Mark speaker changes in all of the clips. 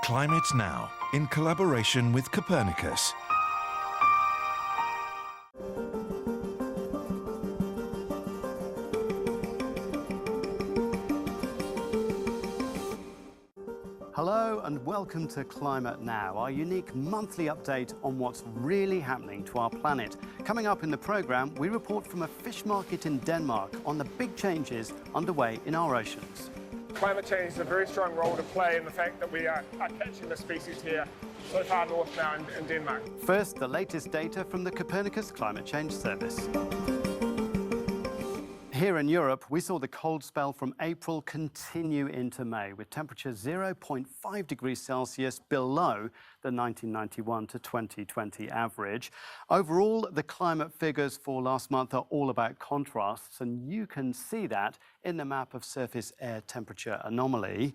Speaker 1: Climate Now, in collaboration with Copernicus.
Speaker 2: Hello and welcome to Climate Now, our unique monthly update on what's really happening to our planet. Coming up in the programme, we report from a fish market in Denmark on the big changes underway in our oceans.
Speaker 3: Climate change has a very strong role to play in the fact that we are catching the species here so far north now in Denmark.
Speaker 2: First, the latest data from the Copernicus Climate Change Service. Here in Europe, we saw the cold spell from April continue into May, with temperatures 0.5 degrees Celsius below the 1991 to 2020 average. Overall, the climate figures for last month are all about contrasts, and you can see that in the map of surface air temperature anomaly.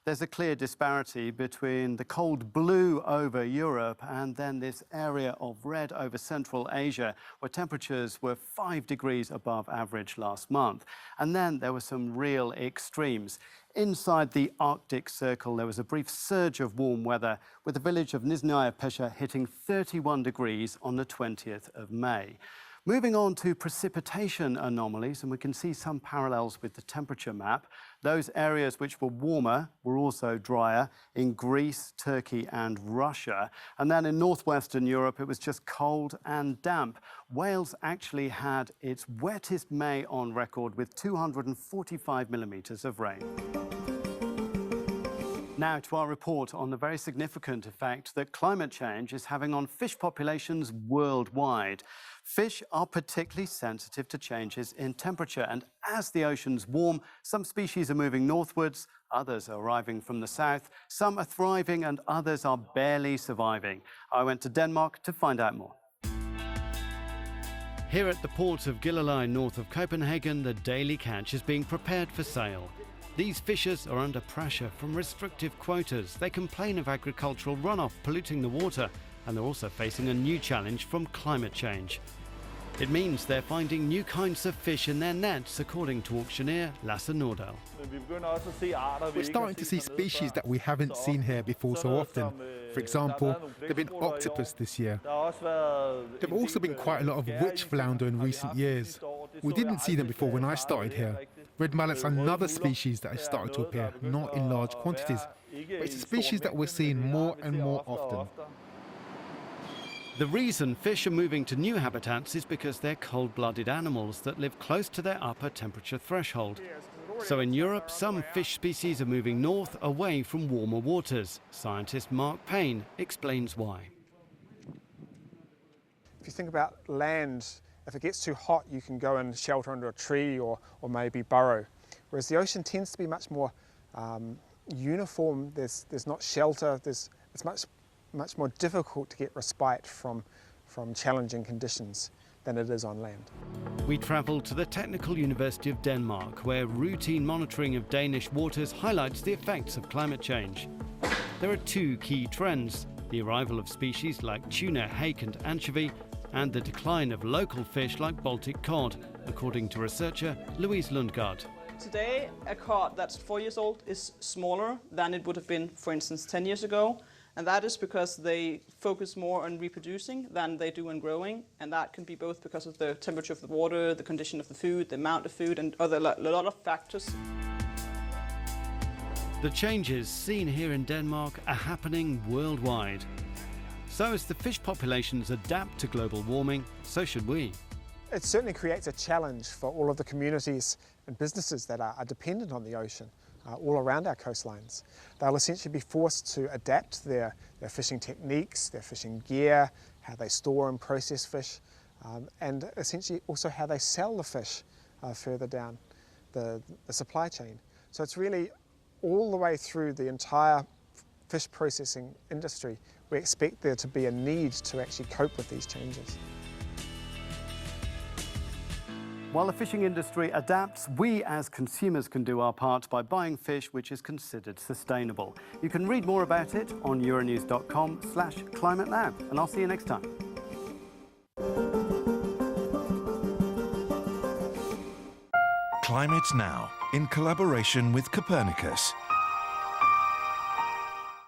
Speaker 2: There's a clear disparity between the cold blue over Europe and then this area of red over Central Asia, where temperatures were 5 degrees above average last month. And then there were some real extremes. Inside the Arctic Circle, there was a brief surge of warm weather, with the village of Nizhnyaya Pesha hitting 31 degrees on the 20th of May. Moving on to precipitation anomalies, and we can see some parallels with the temperature map. Those areas which were warmer were also drier in Greece, Turkey and Russia. And then in northwestern Europe, it was just cold and damp. Wales actually had its wettest May on record with 245 millimetres of rain. Now to our report on the very significant effect that climate change is having on fish populations worldwide. Fish are particularly sensitive to changes in temperature, and as the oceans warm, some species are moving northwards, others are arriving from the south, some are thriving and others are barely surviving. I went to Denmark to find out more. Here at the port of Gilleleje, north of Copenhagen, the daily catch is being prepared for sale. These fishers are under pressure from restrictive quotas. They complain of agricultural runoff polluting the water, and they're also facing a new challenge from climate change. It means they're finding new kinds of fish in their nets, according to auctioneer Lasse Nordahl.
Speaker 4: We're starting to see species that we haven't seen here before so often. For example, there have been octopus this year. There have also been quite a lot of witch flounder in recent years. We didn't see them before when I started here. Red mallets are another species that has started to appear, not in large quantities, but it's a species that we're seeing more and more often.
Speaker 2: The reason fish are moving to new habitats is because they're cold-blooded animals that live close to their upper temperature threshold. So in Europe, some fish species are moving north, away from warmer waters. Scientist Mark Payne explains why.
Speaker 3: If you think about land, if it gets too hot, you can go and shelter under a tree or maybe burrow. Whereas the ocean tends to be much more uniform. There's not shelter. It's much more difficult to get respite from challenging conditions than it is on land.
Speaker 2: We travelled to the Technical University of Denmark, where routine monitoring of Danish waters highlights the effects of climate change. There are two key trends: the arrival of species like tuna, hake and anchovy, and the decline of local fish like Baltic cod, according to researcher Louise Lundgaard.
Speaker 5: Today, a cod that's 4 years old is smaller than it would have been, for instance, 10 years ago. And that is because they focus more on reproducing than they do on growing. And that can be both because of the temperature of the water, the condition of the food, the amount of food, and a lot of factors.
Speaker 2: The changes seen here in Denmark are happening worldwide. So as the fish populations adapt to global warming, so should we.
Speaker 3: It certainly creates a challenge for all of the communities and businesses that are dependent on the ocean. All around our coastlines. They'll essentially be forced to adapt their fishing techniques, their fishing gear, how they store and process fish, and essentially also how they sell the fish further down the supply chain. So it's really all the way through the entire fish processing industry. We expect there to be a need to actually cope with these changes.
Speaker 2: While the fishing industry adapts, we as consumers can do our part by buying fish which is considered sustainable. You can read more about it on euronews.com/climatenow, and I'll see you next time.
Speaker 1: Climate Now, in collaboration with Copernicus.